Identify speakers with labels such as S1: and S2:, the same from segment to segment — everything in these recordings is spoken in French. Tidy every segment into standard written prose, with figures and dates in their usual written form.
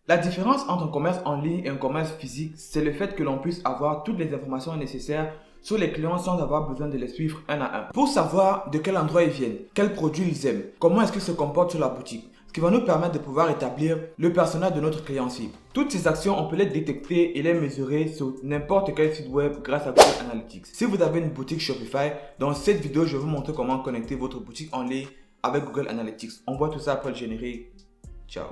S1: La différence entre un commerce en ligne et un commerce physique, c'est le fait que l'on puisse avoir toutes les informations nécessaires sur les clients sans avoir besoin de les suivre un à un. Pour savoir de quel endroit ils viennent, quels produits ils aiment, comment est-ce qu'ils se comportent sur la boutique, ce qui va nous permettre de pouvoir établir le persona de notre client cible. Toutes ces actions, on peut les détecter et les mesurer sur n'importe quel site web grâce à Google Analytics. Si vous avez une boutique Shopify, dans cette vidéo, je vais vous montrer comment connecter votre boutique en ligne avec Google Analytics. On voit tout ça après le générique. Ciao.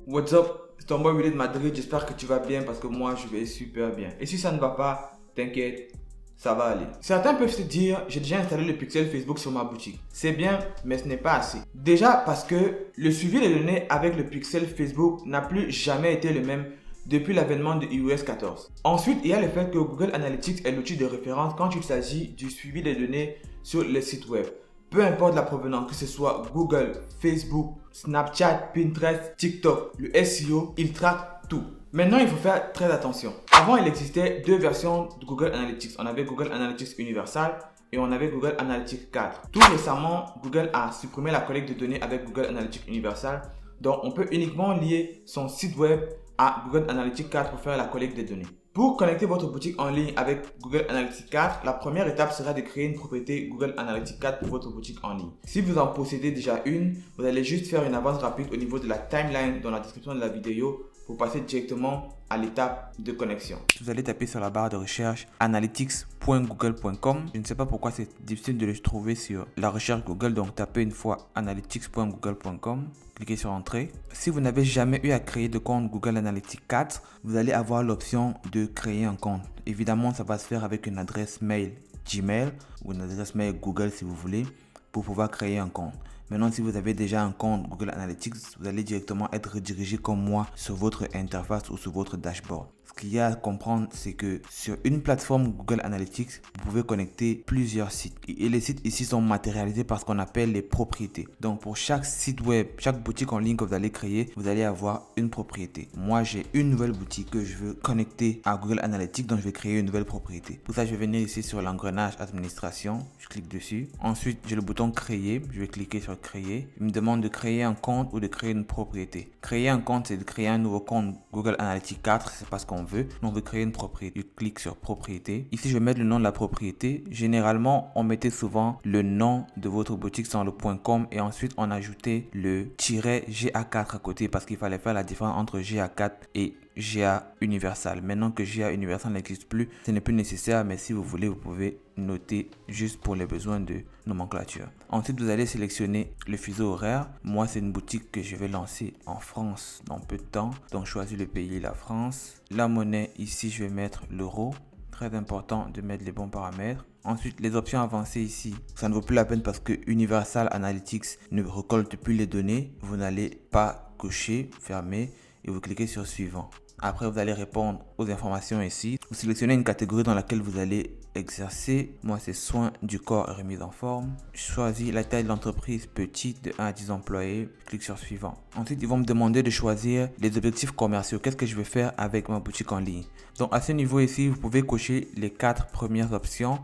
S1: What's up, c'est ton boy Willy de Madrid, j'espère que tu vas bien parce que moi je vais super bien. Et si ça ne va pas, t'inquiète, ça va aller. Certains peuvent se dire, j'ai déjà installé le pixel Facebook sur ma boutique. C'est bien, mais ce n'est pas assez. Déjà parce que le suivi des données avec le pixel Facebook n'a plus jamais été le même depuis l'avènement de iOS 14. Ensuite, il y a le fait que Google Analytics est l'outil de référence quand il s'agit du suivi des données sur les sites web. Peu importe la provenance, que ce soit Google, Facebook, Snapchat, Pinterest, TikTok, le SEO, il traque tout. Maintenant, il faut faire très attention. Avant, il existait deux versions de Google Analytics. On avait Google Analytics Universal et on avait Google Analytics 4. Tout récemment, Google a supprimé la collecte de données avec Google Analytics Universal. Donc, on peut uniquement lier son site web à Google Analytics 4 pour faire la collecte des données. Pour connecter votre boutique en ligne avec Google Analytics 4, la première étape sera de créer une propriété Google Analytics 4 pour votre boutique en ligne. Si vous en possédez déjà une, vous allez juste faire une avance rapide au niveau de la timeline dans la description de la vidéo pour passer directement à l'étape de connexion. Vous allez taper sur la barre de recherche analytics.google.com. Je ne sais pas pourquoi c'est difficile de le trouver sur la recherche Google, donc tapez une fois analytics.google.com. Cliquez sur Entrée. Si vous n'avez jamais eu à créer de compte Google Analytics 4, vous allez avoir l'option de créer un compte. Évidemment, ça va se faire avec une adresse mail Gmail ou une adresse mail Google si vous voulez pour pouvoir créer un compte. Maintenant, si vous avez déjà un compte Google Analytics, vous allez directement être redirigé comme moi sur votre interface ou sur votre dashboard. Ce qu'il y a à comprendre, c'est que sur une plateforme Google Analytics, vous pouvez connecter plusieurs sites. Et les sites ici sont matérialisés par ce qu'on appelle les propriétés. Donc, pour chaque site web, chaque boutique en ligne que vous allez créer, vous allez avoir une propriété. Moi, j'ai une nouvelle boutique que je veux connecter à Google Analytics, donc je vais créer une nouvelle propriété. Pour ça, je vais venir ici sur l'engrenage administration. Je clique dessus. Ensuite, j'ai le bouton créer. Je vais cliquer sur créer. Il me demande de créer un compte ou de créer une propriété. Créer un compte, c'est de créer un nouveau compte Google Analytics 4. C'est pas ce qu'on veut. On veut créer une propriété. Je clique sur propriété. Ici, je vais mettre le nom de la propriété. Généralement, on mettait souvent le nom de votre boutique sans le .com et ensuite on ajoutait le -GA4 à côté parce qu'il fallait faire la différence entre GA4 et GA Universal. Maintenant que GA Universal n'existe plus, ce n'est plus nécessaire, mais si vous voulez, vous pouvez noter juste pour les besoins de nomenclature. Ensuite, vous allez sélectionner le fuseau horaire. Moi, c'est une boutique que je vais lancer en France dans peu de temps. Donc, choisis le pays, la France. La monnaie, ici, je vais mettre l'euro. Très important de mettre les bons paramètres. Ensuite, les options avancées ici, ça ne vaut plus la peine parce que Universal Analytics ne récolte plus les données. Vous n'allez pas cocher, fermer et vous cliquez sur suivant. Après, vous allez répondre aux informations ici. Vous sélectionnez une catégorie dans laquelle vous allez exercer. Moi, c'est soins du corps et remise en forme. Je choisis la taille de l'entreprise petite de 1 à 10 employés. Je clique sur suivant. Ensuite, ils vont me demander de choisir les objectifs commerciaux. Qu'est-ce que je vais faire avec ma boutique en ligne? Donc, à ce niveau ici, vous pouvez cocher les 4 premières options,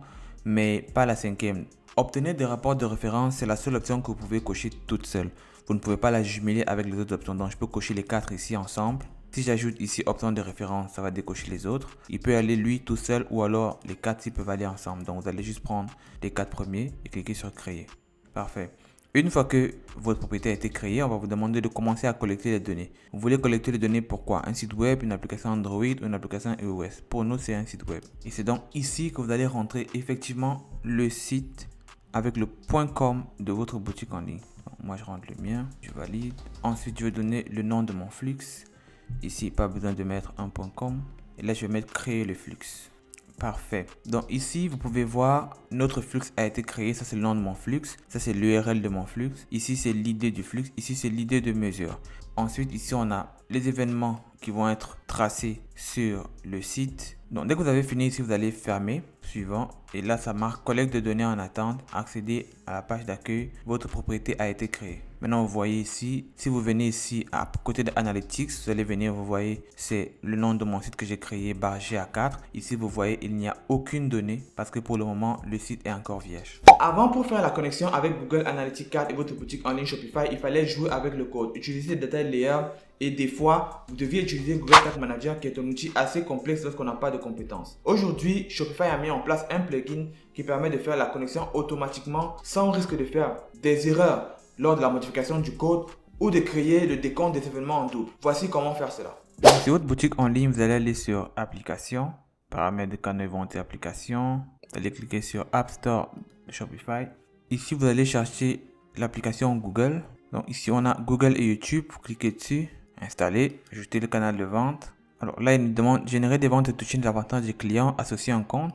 S1: mais pas la 5e. Obtenir des rapports de référence, c'est la seule option que vous pouvez cocher toute seule. Vous ne pouvez pas la jumeler avec les autres options. Donc, je peux cocher les 4 ici ensemble. Si j'ajoute ici option de référence, ça va décocher les autres. Il peut aller lui tout seul ou alors les 4 peuvent aller ensemble. Donc, vous allez juste prendre les 4 premiers et cliquer sur créer. Parfait. Une fois que votre propriété a été créée, on va vous demander de commencer à collecter les données. Vous voulez collecter les données pour quoi? Un site web, une application Android ou une application iOS? Pour nous, c'est un site web. Et c'est donc ici que vous allez rentrer effectivement le site avec le .com de votre boutique en ligne. Donc, moi, je rentre le mien, je valide. Ensuite, je vais donner le nom de mon flux. Ici, pas besoin de mettre un .com. Et là, je vais mettre créer le flux. Parfait. Donc ici, vous pouvez voir, notre flux a été créé. Ça, c'est le nom de mon flux. Ça, c'est l'URL de mon flux. Ici, c'est l'idée du flux. Ici, c'est l'idée de mesure. Ensuite, ici, on a les événements qui vont être tracés sur le site. Donc, dès que vous avez fini ici, vous allez fermer. suivant. Et là, ça marque collecte de données en attente. Accéder à la page d'accueil. Votre propriété a été créée. Maintenant, vous voyez ici, si vous venez ici à côté de Analytics, vous allez venir, vous voyez, c'est le nom de mon site que j'ai créé, GA4. Ici, vous voyez, il n'y a aucune donnée parce que pour le moment, le site est encore vierge. Avant, pour faire la connexion avec Google Analytics 4 et votre boutique en ligne Shopify, il fallait jouer avec le code, utiliser le data layer et des fois, vous deviez utiliser Google Tag Manager qui est un outil assez complexe lorsqu'on n'a pas de compétences. Aujourd'hui, Shopify a mis en place un plugin qui permet de faire la connexion automatiquement sans risque de faire des erreurs lors de la modification du code ou de créer le décompte des événements en double. Voici comment faire cela. Donc, sur votre boutique en ligne, vous allez aller sur Applications, Paramètres de canaux de vente et applications. Vous allez cliquer sur App Store de Shopify. Ici, vous allez chercher l'application Google. Donc ici, on a Google et YouTube. Vous cliquez dessus, installer, ajouter le canal de vente. Alors là, il nous demande générer des ventes et toucher davantage des clients associés à un compte.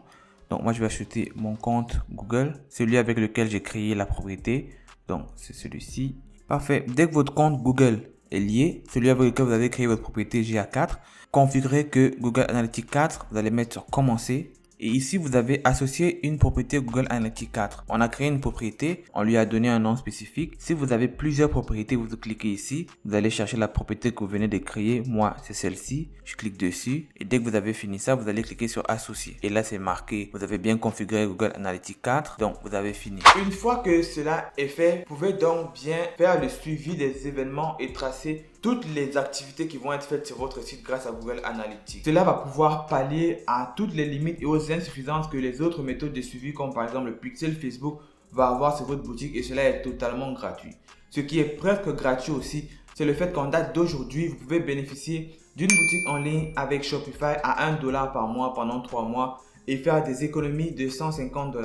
S1: Donc moi, je vais ajouter mon compte Google, celui avec lequel j'ai créé la propriété. Donc, c'est celui-ci. Parfait. Dès que votre compte Google est lié, celui avec lequel vous avez créé votre propriété GA4, configurez que Google Analytics 4, vous allez mettre sur commencer. Et ici, vous avez associé une propriété Google Analytics 4. On a créé une propriété, on lui a donné un nom spécifique. Si vous avez plusieurs propriétés, vous cliquez ici. Vous allez chercher la propriété que vous venez de créer. Moi, c'est celle-ci. Je clique dessus. Et dès que vous avez fini ça, vous allez cliquer sur associer. Et là, c'est marqué. Vous avez bien configuré Google Analytics 4. Donc, vous avez fini. Une fois que cela est fait, vous pouvez donc bien faire le suivi des événements et tracer toutes les activités qui vont être faites sur votre site grâce à Google Analytics. Cela va pouvoir pallier à toutes les limites et aux insuffisances que les autres méthodes de suivi comme par exemple le pixel Facebook va avoir sur votre boutique et cela est totalement gratuit. Ce qui est presque gratuit aussi, c'est le fait qu'en date d'aujourd'hui, vous pouvez bénéficier d'une boutique en ligne avec Shopify à $1 par mois pendant 3 mois et faire des économies de $150.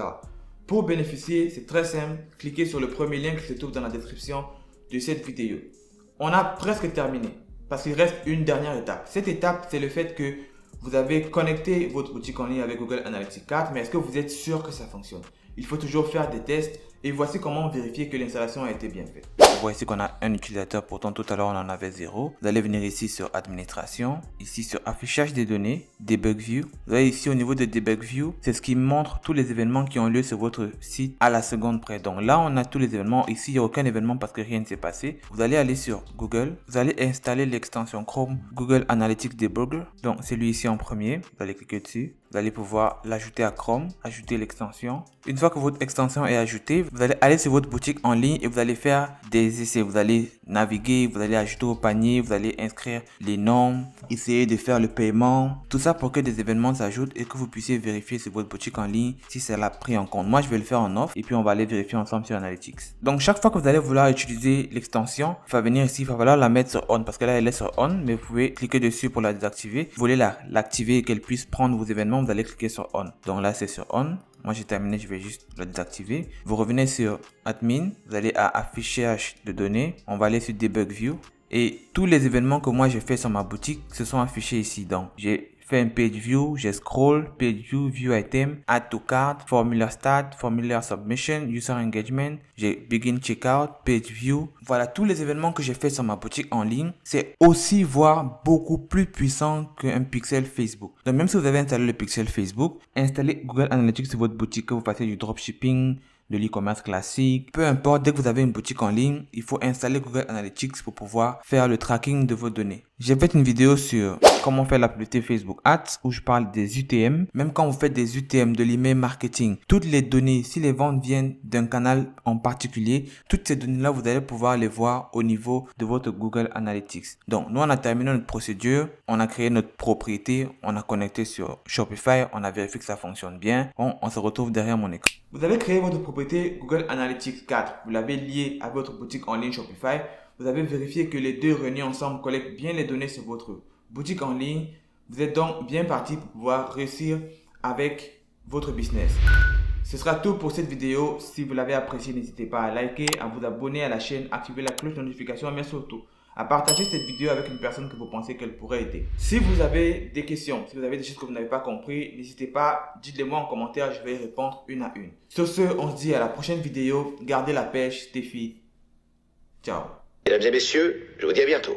S1: Pour bénéficier, c'est très simple, cliquez sur le premier lien qui se trouve dans la description de cette vidéo. On a presque terminé parce qu'il reste une dernière étape. Cette étape, c'est le fait que vous avez connecté votre boutique en ligne avec Google Analytics 4, mais est-ce que vous êtes sûr que ça fonctionne? Il faut toujours faire des tests et voici comment vérifier que l'installation a été bien faite. Vous voyez ici qu'on a un utilisateur, pourtant tout à l'heure on en avait 0. Vous allez venir ici sur administration, ici sur affichage des données, debug view. Vous voyez ici au niveau de debug view, c'est ce qui montre tous les événements qui ont lieu sur votre site à la seconde près. Donc là on a tous les événements, ici il n'y a aucun événement parce que rien ne s'est passé. Vous allez aller sur Google, vous allez installer l'extension Chrome Google Analytics Debugger. Donc c'est lui ici en premier, vous allez cliquer dessus. Vous allez pouvoir l'ajouter à Chrome, ajouter l'extension. Une fois que votre extension est ajoutée, vous allez aller sur votre boutique en ligne et vous allez faire des essais. Vous allez naviguer, vous allez ajouter au panier, vous allez inscrire les noms, essayer de faire le paiement. Tout ça pour que des événements s'ajoutent et que vous puissiez vérifier sur votre boutique en ligne si ça l'a pris en compte. Moi, je vais le faire en off et puis on va aller vérifier ensemble sur Analytics. Donc, chaque fois que vous allez vouloir utiliser l'extension, il va venir ici, il va falloir la mettre sur on parce que là, elle est sur on, mais vous pouvez cliquer dessus pour la désactiver. Vous voulez l'activer et qu'elle puisse prendre vos événements, vous allez cliquer sur on. Donc là, c'est sur on. Moi, j'ai terminé, je vais juste la désactiver. Vous revenez sur Admin, vous allez à Affichage de données. On va aller sur Debug View. Et tous les événements que moi j'ai fait sur ma boutique se sont affichés ici. Donc, j'ai fait un page view, j'ai scroll, page view, view item, add to cart, formula start, formula submission, user engagement, j'ai begin checkout, page view. Voilà tous les événements que j'ai fait sur ma boutique en ligne. C'est aussi voire beaucoup plus puissant qu'un pixel Facebook. Donc même si vous avez installé le pixel Facebook, installez Google Analytics sur votre boutique, que vous fassiez du dropshipping, de l'e-commerce classique, peu importe, dès que vous avez une boutique en ligne, il faut installer Google Analytics pour pouvoir faire le tracking de vos données. J'ai fait une vidéo sur comment faire la publicité Facebook Ads où je parle des UTM. Même quand vous faites des UTM, de l'email marketing, toutes les données, si les ventes viennent d'un canal en particulier, toutes ces données-là, vous allez pouvoir les voir au niveau de votre Google Analytics. Donc, nous, on a terminé notre procédure, on a créé notre propriété, on a connecté sur Shopify, on a vérifié que ça fonctionne bien. Bon, on se retrouve derrière mon écran. Vous avez créé votre propriété Google Analytics 4. Vous l'avez lié à votre boutique en ligne Shopify. Vous avez vérifié que les deux réunis ensemble collectent bien les données sur votre boutique en ligne. Vous êtes donc bien parti pour pouvoir réussir avec votre business. Ce sera tout pour cette vidéo. Si vous l'avez apprécié, n'hésitez pas à liker, à vous abonner à la chaîne, activer la cloche de notification, mais surtout à partager cette vidéo avec une personne que vous pensez qu'elle pourrait aider. Si vous avez des questions, si vous avez des choses que vous n'avez pas compris, n'hésitez pas, dites-les-moi en commentaire, je vais y répondre une à une. Sur ce, on se dit à la prochaine vidéo. Gardez la pêche, Steffi. Ciao.
S2: Mesdames et messieurs, je vous dis à bientôt.